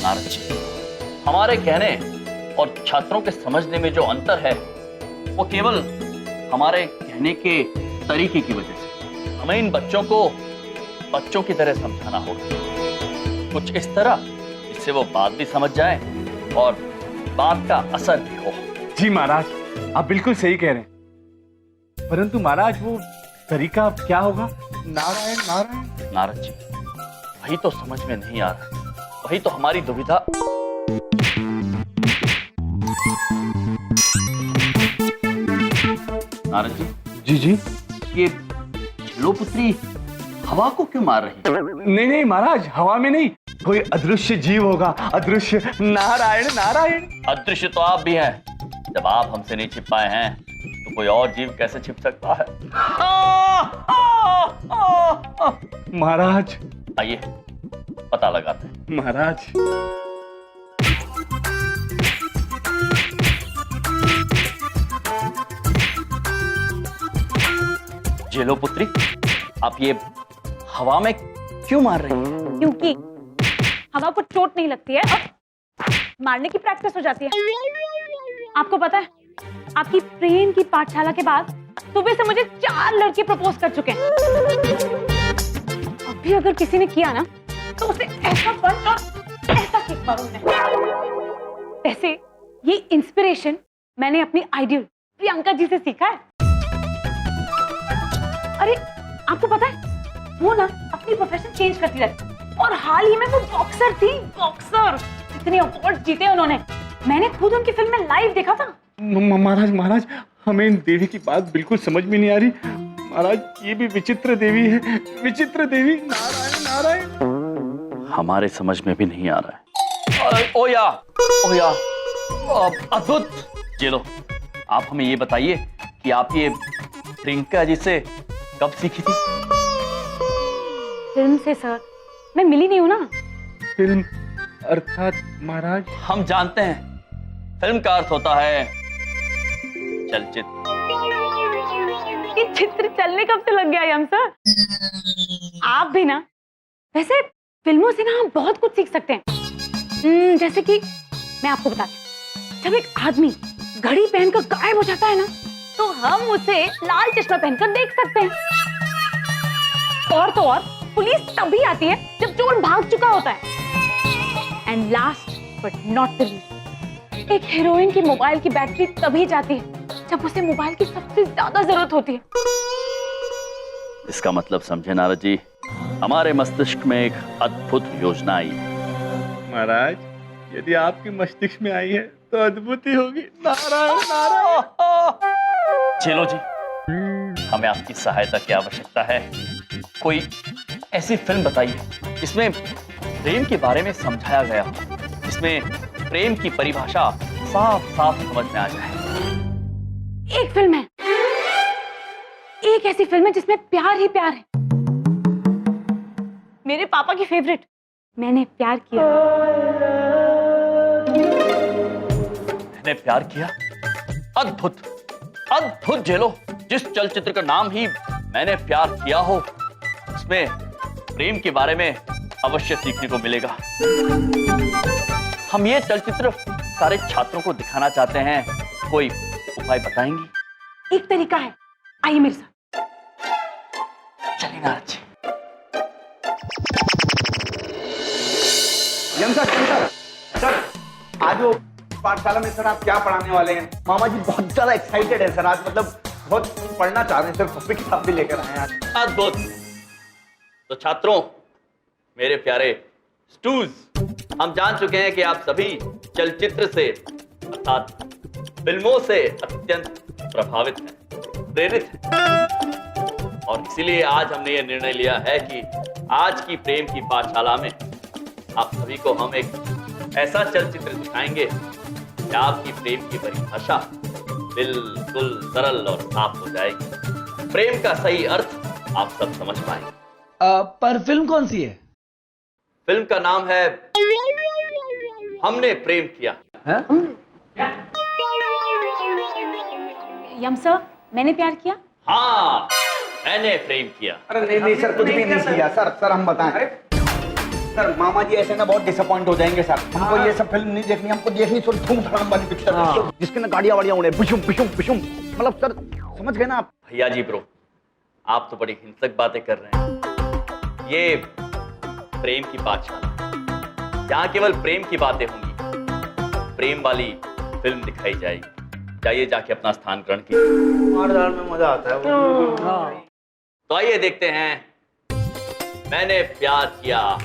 नारद जी, हमारे कहने और छात्रों के समझने में जो अंतर है वो केवल हमारे कहने के तरीके की वजह से। हमें इन बच्चों को बच्चों की तरह समझाना होगा, कुछ इस तरह जिससे वो बात भी समझ जाए और बात का असर भी हो। जी महाराज, आप बिल्कुल सही कह रहे हैं, परंतु महाराज वो तरीका क्या होगा? नारायण नारायण। नारद जी, वही तो समझ में नहीं आ रहा, वही तो हमारी दुविधा। नारद जी, जी, ये झिलोपुत्री हवा को क्यों मार रही है? नहीं नहीं महाराज, हवा में नहीं, कोई अदृश्य जीव होगा, अदृश्य। नारायण नारायण। अदृश्य तो आप भी हैं, जब आप हमसे नहीं छिप पाए हैं तो कोई और जीव कैसे छिप सकता है? महाराज, आइए पता लगाते हैं। महाराज, झिलोपुत्री, आप ये हवा में क्यों मार रही हैं? क्योंकि हवा को चोट नहीं लगती है और मारने की प्रैक्टिस हो जाती है। आपको पता है, आपकी प्रेम की पाठशाला के बाद सुबह से मुझे 4 लड़के प्रपोज कर चुके हैं। अभी अगर किसी ने किया ना तो उसे ऐसा पंच और ऐसा किक मारूंगी। वैसे ये इंस्पिरेशन मैंने अपनी आइडियल प्रियंका जी से सीखा है। अरे आपको पता है, वो ना अपनी प्रोफेशन चेंज करती रहती और हाल ही में वो बॉक्सर थी। बॉक्सर, इतने अवार्ड जीते उन्होंने। मैंने खुद उनकी फिल्म में लाइव देखा था। महाराज, महाराज, हमें इन देवी की बात बिल्कुल समझ में नहीं आ रही। महाराज, ये भी विचित्र देवी है, विचित्र देवी। नारायण नारायण। हमारे समझ में भी नहीं आ रहा है। ओया, अद्भुत। ये लो, आप हमें ये बताइए कि आप ये प्रियंका जी से कब सीखी थी? फिल्म से सर, मैं मिली नहीं हूं ना। फिल्म अर्थात महाराज? हम जानते हैं, फिल्म का अर्थ होता है चलचित्र। ये चित्र चलने कब से लग गया यम सर? आप भी ना। वैसे फिल्मों से ना हम बहुत कुछ सीख सकते हैं। जैसे कि मैं आपको बताती हूँ, जब एक आदमी घड़ी पहनकर गायब हो जाता है ना, तो हम उसे लाल चश्मा पहनकर देख सकते हैं। और तो और पुलिस तभी आती है जब चोर भाग चुका होता है। And last but not the least, एक हीरोइन की मोबाइल की बैटरी तभी जाती है जब उसे मोबाइल की सबसे ज्यादा जरूरत होती है। इसका मतलब समझे नारद जी, हमारे मस्तिष्क में एक अद्भुत योजना आई। महाराज, यदि आपके मस्तिष्क में आई है तो अद्भुत ही होगी। नारायण नारायण। चलो जी, हमें आपकी सहायता की आवश्यकता है। कोई ऐसी फिल्म बताइए जिसमें प्रेम के बारे में समझाया गया हो, जिसमें प्रेम की परिभाषा साफ साफ समझ में आ जाए। एक फिल्म है, एक ऐसी फिल्म है जिसमें प्यार ही प्यार है। मेरे पापा की फेवरेट, मैंने प्यार किया। मैंने प्यार किया? अद्भुत, अद्भुत। जेलो, जिस चलचित्र का नाम ही मैंने प्यार किया हो, उसमें प्रेम के बारे में अवश्य सीखने को मिलेगा। हम ये चलचित्र सारे छात्रों को दिखाना चाहते हैं, कोई उपाय बताएंगी? एक तरीका है, आइए मेरे साथ। चलिए नारद जी। सर, आज वो पाठशाला में सर आप क्या पढ़ाने वाले हैं? मामा जी बहुत ज्यादा एक्साइटेड है सर आज, मतलब बहुत पढ़ना चाह रहे हैं सर, कॉपी किताब भी लेकर आए हैं आज। अद्भुत। तो छात्रों, मेरे प्यारे स्टूज, हम जान चुके हैं कि आप सभी चलचित्र से अर्थात फिल्मों से अत्यंत प्रभावित हैं, प्रेरित हैं। और इसीलिए आज हमने ये निर्णय लिया है कि आज की प्रेम की पाठशाला में आप सभी को हम एक ऐसा चलचित्र दिखाएंगे कि आपकी प्रेम की परिभाषा बिल्कुल सरल और साफ हो जाएगी। प्रेम का सही अर्थ आप सब समझ पाएंगे। पर फिल्म कौन सी है? फिल्म का नाम है हमने प्रेम किया। यम सर, मैंने प्यार किया। हाँ, मैंने प्रेम किया। अरे नहीं नहीं सर, कुछ भी नहीं किया सर, हम बताएं। सर मामा जी ऐसे ना बहुत डिसअपॉइंट हो जाएंगे सर। हमको ये सब फिल्म नहीं देखनी, हमको देखनी थोड़ी धूम धड़ाम वाली पिक्चर जिसके ना गाड़ियां वाड़ियां उड़े पिशुम पिशुम पिशुम। मतलब सर समझ गए ना आप? भैया जी ब्रो, आप तो बड़ी हिंसक बातें कर रहे हैं। ये प्रेम की पाठशाला, यहाँ केवल प्रेम की बातें होंगी, प्रेम वाली फिल्म दिखाई जाएगी। जाइए जाके अपना स्थान ग्रहण कीजिए। मारदार में मजा आता है वो। तो आइए देखते हैं मैंने प्यार किया।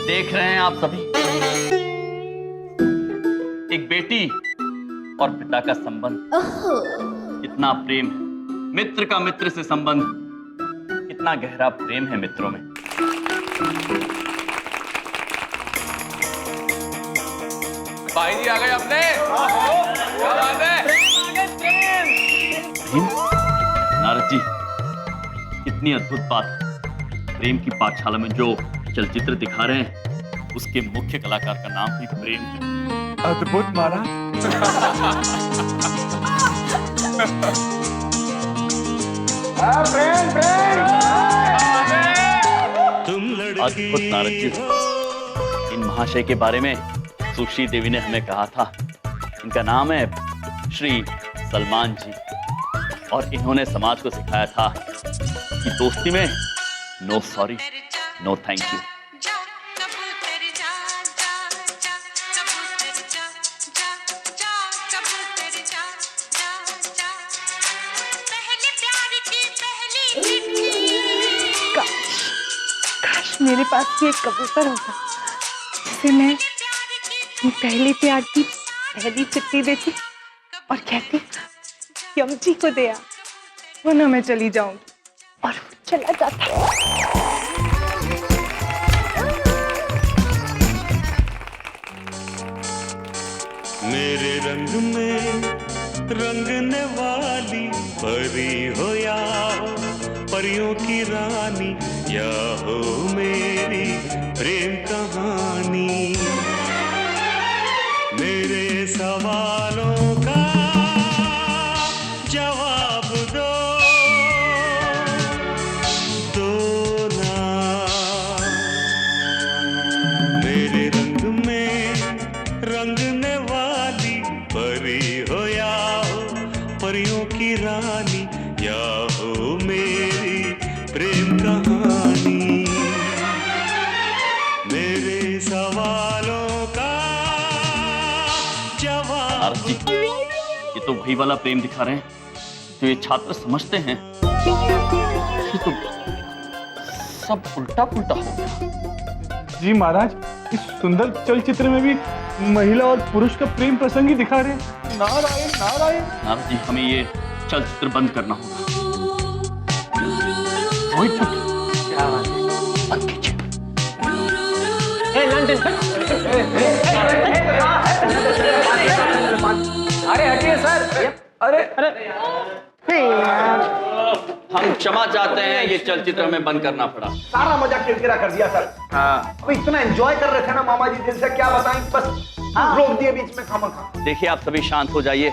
देख रहे हैं आप सभी, एक बेटी और पिता का संबंध कितना प्रेम है, मित्र का मित्र से संबंध कितना गहरा प्रेम है मित्रों में। भाई जी आ गए अपने, क्या बात है? प्रेम? नारद जी, कितनी अद्भुत बात है। प्रेम की पाठशाला में जो चलचित्र दिखा रहे हैं उसके मुख्य कलाकार का नाम भी प्रेम है। अद्भुत महाराज। अद्भुत नारद जी, इन महाशय के बारे में सुश्री देवी ने हमें कहा था। इनका नाम है श्री सलमान जी और इन्होंने समाज को सिखाया था कि दोस्ती में no sorry no thank you. काश मेरे पास भी एक कबूतर होता जिसे मैं अपनी पहले प्यार की पहली चिट्ठी देती और कहती यम जी को दे आ, वरना मैं चली जाऊंगी, और वो चला जाता। मेरे रंग में रंगने वाली परी हो या हो परियों की रानी, या हो मेरी प्रेम कहानी। मेरे सवालों का जवाब दो ना। मेरे रंग में रंगने वाली परी हो या हो परियों की रानी, या हो मेरी प्रेम कहानी। मेरे सवालों का जवाब। नारद जी, ये तो वही वाला प्रेम दिखा रहे हैं जो ये छात्र समझते हैं। ये तो सब उल्टा पुल्टा हो गया। जी महाराज, इस सुंदर चलचित्र में भी महिला और पुरुष का प्रेम प्रसंग ही दिखा रहे हैं। नारायण नारायण। नारद जी, हमें ये चलचित्र बंद करना होगा। रोहित पुत्र, क्या बात है? बंद कीजिए। अरे हटिए सर। अरे हम क्षमा चाहते हैं, ये चलचित्र हमें बंद करना पड़ा। सारा मजा किरकिरा कर दिया सर। हाँ। अब इतना एंजॉय कर रहे थे ना मामा जी, दिल से क्या बताएं, बस रोक दिए बीच में खामखा। देखिए, आप सभी शांत हो जाइए।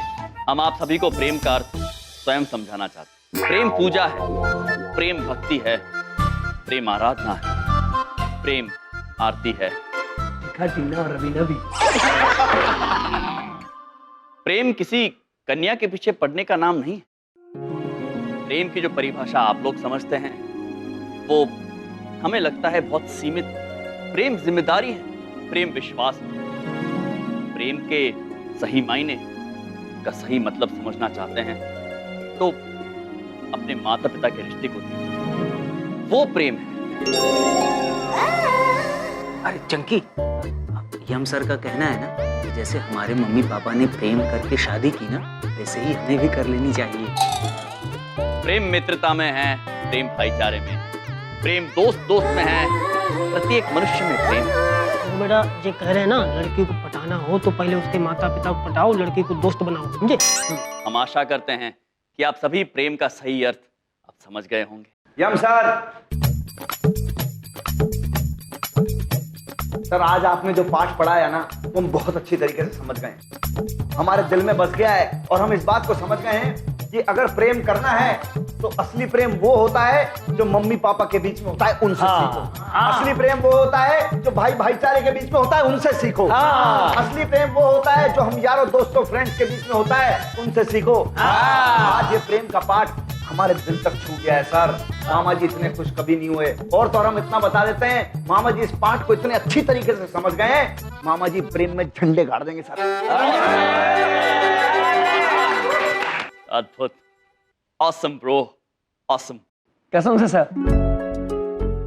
हम आप सभी को प्रेम का अर्थ स्वयं समझाना चाहते हैं। प्रेम पूजा है, प्रेम भक्ति है, प्रेम आराधना है, प्रेम आरती है। और रवीना भी। प्रेम किसी कन्या के पीछे पड़ने का नाम नहीं है। प्रेम की जो परिभाषा आप लोग समझते हैं वो हमें लगता है बहुत सीमित। प्रेम जिम्मेदारी है, प्रेम विश्वास है। प्रेम के सही मायने का सही मतलब समझना चाहते हैं तो अपने माता पिता के रिश्ते को देखिए, वो प्रेम है। अरे चंकी, यम सर का कहना है ना कि जैसे हमारे मम्मी पापा ने प्रेम करके शादी की ना, वैसे ही हमें भी कर लेनी चाहिए। प्रेम मित्रता में है, प्रेम भाईचारे में, प्रेम दोस्त दोस्त में है, प्रत्येक मनुष्य में प्रेम है। तो बेटा ये कह रहे हैं ना, लड़की को पटाना हो तो पहले उसके माता पिता को पटाओ, लड़की को दोस्त बनाओ, समझे? हम आशा करते हैं कि आप सभी प्रेम का सही अर्थ अब समझ गए होंगे। यम सर, सर आज आपने जो पाठ पढ़ाया ना वो हम बहुत अच्छी तरीके से समझ गए हैं, हमारे दिल में बस गया है और हम इस बात को समझ गए हैं कि अगर प्रेम करना है तो असली प्रेम वो होता है जो मम्मी पापा के बीच में होता है, उनसे सीखो। असली प्रेम वो होता है जो भाई भाईचारे के बीच में होता है, उनसे सीखो। असली प्रेम वो होता है जो हम यारों दोस्तों फ्रेंड्स के बीच में होता है, उनसे सीखो। आज ये प्रेम का पाठ हमारे दिल तक छू गया है सर। मामा जी इतने खुश कभी नहीं हुए। और तो और हम इतना बता देते हैं, मामा जी इस पाठ को इतने अच्छी तरीके से समझ गए हैं, मामा जी प्रेम में झंडे गाड़ देंगे सर। अद्भुत, ऑसम ब्रो, ऑसम। कसम से सर,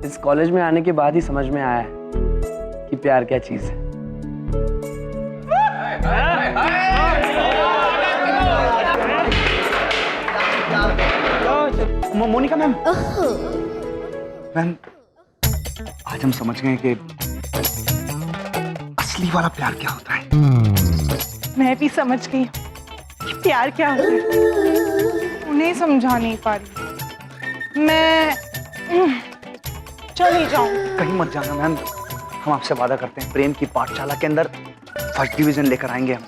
इस कॉलेज में आने के बाद ही समझ में आया है कि प्यार क्या चीज है। मोनिका मैम, मैम आज हम समझ गए कि असली वाला प्यार क्या होता है। मैं भी समझ गई कि प्यार क्या होता है, उन्हें समझा नहीं पा रही। मैं चली जाऊं। कहीं मत जाना मैम, हम आपसे वादा करते हैं प्रेम की पाठशाला के अंदर फर्स्ट डिवीजन लेकर आएंगे हम।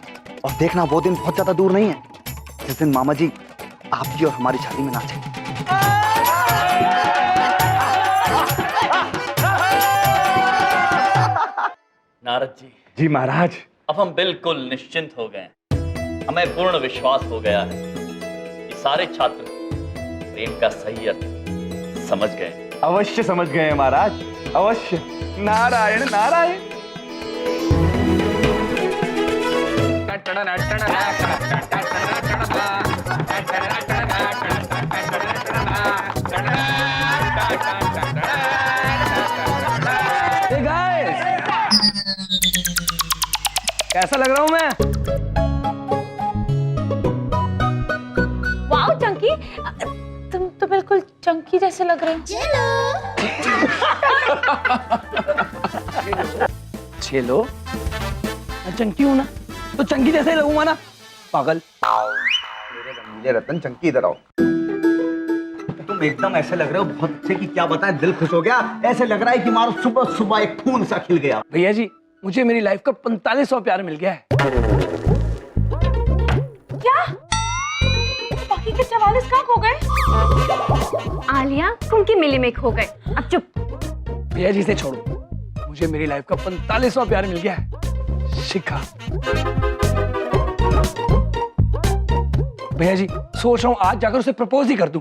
और देखना वो दिन बहुत ज्यादा दूर नहीं है जिस दिन मामा जी आपकी और हमारी शादी में नाचेंगे। नारद जी, जी महाराज। अब हम बिल्कुल निश्चिंत हो गए हैं। हमें पूर्ण विश्वास हो गया है कि सारे छात्र प्रेम का सही अर्थ समझ गए। अवश्य समझ गए महाराज, अवश्य। नारायण नारायण। Hey guys! कैसा लग रहा हूं मैं? वाओ चंकी, तुम तो बिल्कुल चंकी जैसे लग रहे हो। चलो, मैं चंकी हूं ना, तो चंकी जैसे ही लगूंगा ना, पागल। मेरे रंगीले रतन, चंकी इधर आओ। तुम एकदम ऐसे लग रहे हो बहुत अच्छे कि क्या बताएं, दिल खुश हो गया। ऐसे लग रहा है कि मारो सुबह सुबह एक फूल सा खिल गया। भैया जी, मुझे मेरी लाइफ का 4500 प्यार मिल गया है। क्या? बाकी के 44 कहाँ खो गए? आलिया, उनकी मिलीमेक हो गए। अब चुप। भैया जी से छोड़ो, मुझे मेरी लाइफ का 4500 प्यार मिल गया है। शिखा। भैया जी, सोच रहा हूँ आज जाकर उसे प्रपोज ही कर दूं।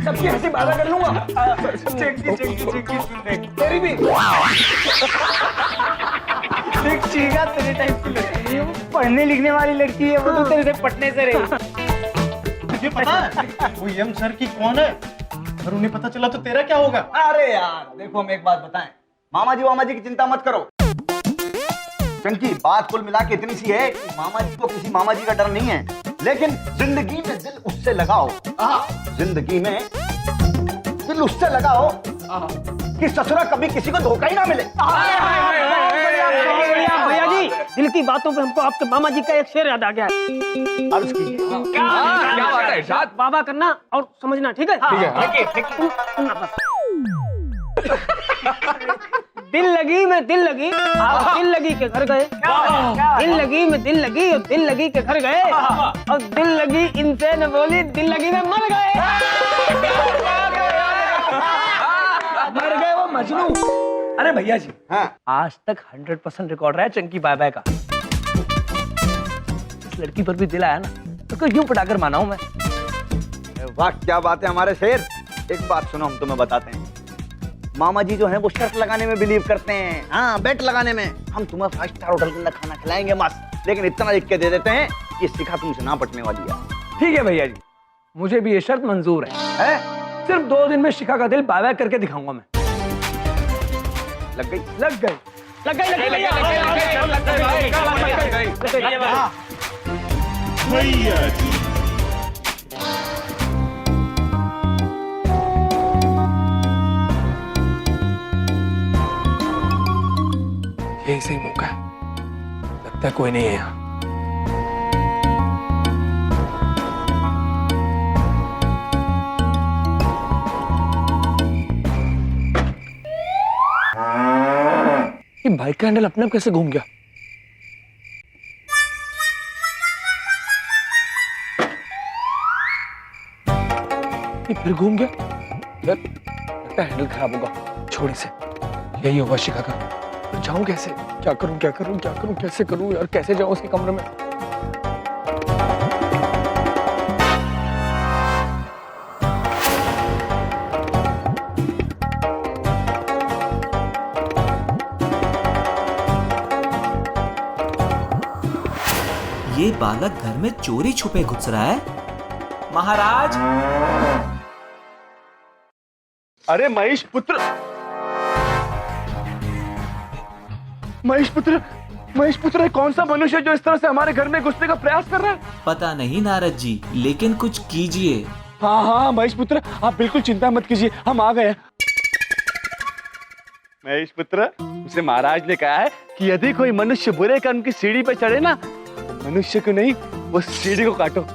सबकी हंसी बाधा कर लूंगा। तेरी भी। चीगा तेरे टाइप की लड़की है, पढ़ने लिखने वाली लड़की है, वो तो तेरे से पटने से रही। तुझे पता है वो यम सर की कौन है? अगर उन्हें पता चला तो तेरा क्या होगा? अरे यार देखो, हम एक बात बताएं, मामा जी की चिंता मत करो। चंकी, बात कुल मिला के इतनी सी है कि मामा जी को किसी मामा जी का डर नहीं है, लेकिन जिंदगी में दिल उससे लगाओ। जिंदगी में दिल उससे लगाओ कि ससुरा कभी किसी को धोखा ही ना मिले। भैया जी, दिल की बातों पे हमको आपके मामा जी का एक शेर याद आ गया है। अर्ज कीजिए। क्या बात है इरशाद? बाबा करना और समझना, ठीक है? दिल लगी में दिल लगी, और दिल लगी के घर गए। दिल लगी में दिल लगी और दिल लगी के घर गए, और दिल लगी इनसे न बोली, दिल लगी में मर गए। मर गए वो मजनू। अरे भैया जी, हाँ। आज तक 100% रिकॉर्ड रहा है चंकी बाय बाय का। इस लड़की पर भी दिल आया ना, तो क्यों पटाकर माना हूं मैं। वाह क्या बात है हमारे शेर। एक बात सुनो, हम तुम्हें बताते हैं, मामा जी जो है वो शर्त लगाने में बिलीव करते हैं। हाँ, बेट लगाने में। हम तुम्हें 5 स्टार होटल के अंदर खाना खिलाएंगे मस्त, लेकिन इतना लिख के दे देते हैं कि शिखा तुमसे ना पटने वाली है। ठीक है भैया जी, मुझे भी ये शर्त मंजूर है? सिर्फ 2 दिन में शिखा का दिल बाय बाय करके दिखाऊंगा मैं। लग गई? लग गई। भैया जी। यही सही मौका है लगता है कोई नहीं है यहाँ। ये बाइक का हैंडल अपने आप कैसे घूम गया? ये फिर घूम गया। लगता है हैंडल खराब होगा। छोड़ इसे, यही होगा शिखा का। जाऊं कैसे? क्या करूं क्या करूं क्या करूं कैसे करूं यार? कैसे जाऊं उसके कमरे में? ये बालक घर में चोरी छुपे घुस रहा है। महाराज! अरे महेश पुत्र, महेश पुत्र, महेश पुत्र कौन सा मनुष्य जो इस तरह से हमारे घर में घुसने का प्रयास कर रहा है? पता नहीं नारद जी, लेकिन कुछ कीजिए। हाँ हाँ महेश पुत्र, आप बिल्कुल चिंता मत कीजिए, हम आ गए हैं। महेश पुत्र, उसे महाराज ने कहा है कि यदि कोई मनुष्य बुरे कर्म की सीढ़ी पे चढ़े ना, तो मनुष्य को नहीं, वो सीढ़ी को काटो।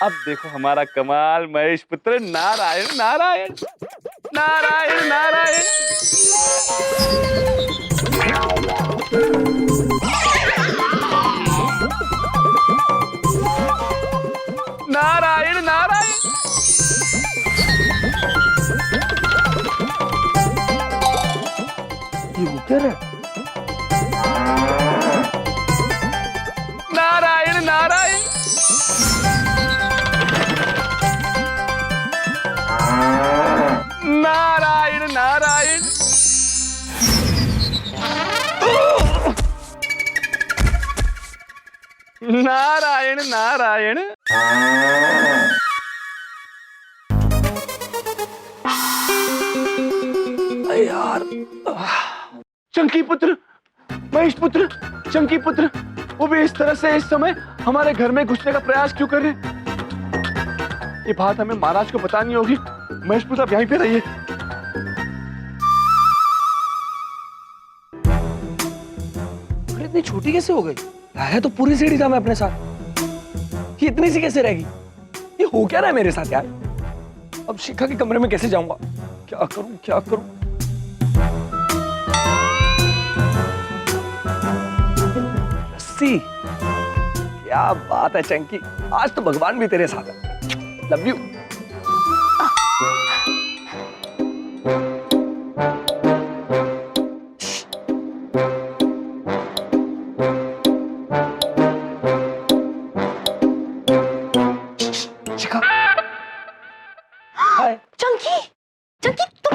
अब देखो हमारा कमाल महेश पुत्र। नारायण नारायण नारायण नारायण। नारायण नारायण। ये वो क्या है? नारायण नारायण। नारायण नारायण। नारायण नारायण। यार चंकी पुत्र, महेश पुत्र, चंकी पुत्र, वो भी इस तरह से इस समय हमारे घर में घुसने का प्रयास क्यों कर रहे हैं? ये बात हमें महाराज को बतानी होगी। महेश पुत्र, आप यहीं पे रहिए। इतनी छोटी कैसे हो गई? लाया तो पूरी सीढ़ी था मैं अपने साथ। ये इतनी सी कैसे रहेगी? ये हो क्या रहा है मेरे साथ यार? अब शिखा के कमरे में कैसे जाऊंगा? क्या करूं क्या करूं? रस्सी, क्या बात है चंकी, आज तो भगवान भी तेरे साथ है। Love you. Shikha, hi. Chunky, Chunky तुम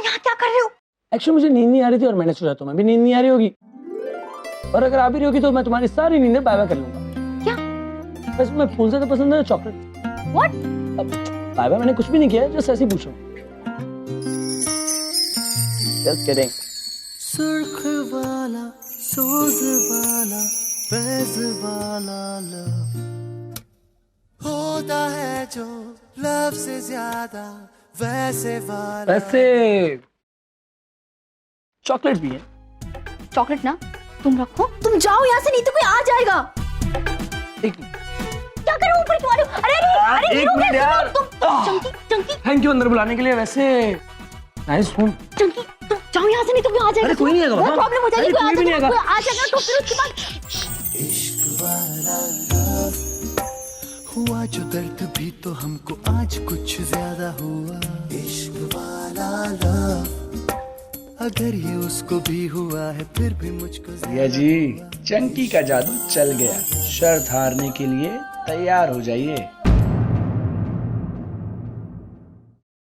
यहाँ क्या कर रहे हो? एक्चुअली मुझे नींद नहीं आ रही थी और मैंने सोचा तुम्हें भी नींद नहीं आ रही होगी, और अगर आ भी रही होगी तो मैं तुम्हारी सारी नींदें बाय बाय कर लूंगा। क्या? वैसे मैं फूल से तो पसंद है चॉकलेट। What? बाय बाय मैंने कुछ भी नहीं किया, जस्ट ऐसे ही पूछ रहा हूँ। Just kidding. सुर्ख वाला, सोज वाला, फैज वाला लव होता है जो लव से ज्यादा वैसे वाला। वैसे चॉकलेट भी है। चॉकलेट ना तुम रखो, तुम जाओ यहाँ से, नहीं तो कोई आ जाएगा। एक मिनट। क्या कर रहे हो ऊपर तुम्हारे? अरे अरे अरे एक मिनट यार। चंकी, चंकी, थैंक यू अंदर बुलाने के लिए। वैसे नाइस फोन। चंकी तुम जाओ यहाँ से, नहीं तो कोई आ जाएगा। अरे कोई नहीं आएगा, बहुत प्रॉब्लम हो जाएगी। अरे कोई भी नहीं आएगा। कोई आ जाएगा तो फिर उसके बाद इश्क वाला लव हुआ जो दर्द भी तो हमको आज कुछ ज्यादा हुआ। इश्क वाला लव अगर ये उसको भी हुआ है फिर भी मुझको भैया जी, चंकी का जादू चल गया। शर्त हारने के लिए तैयार हो जाइए।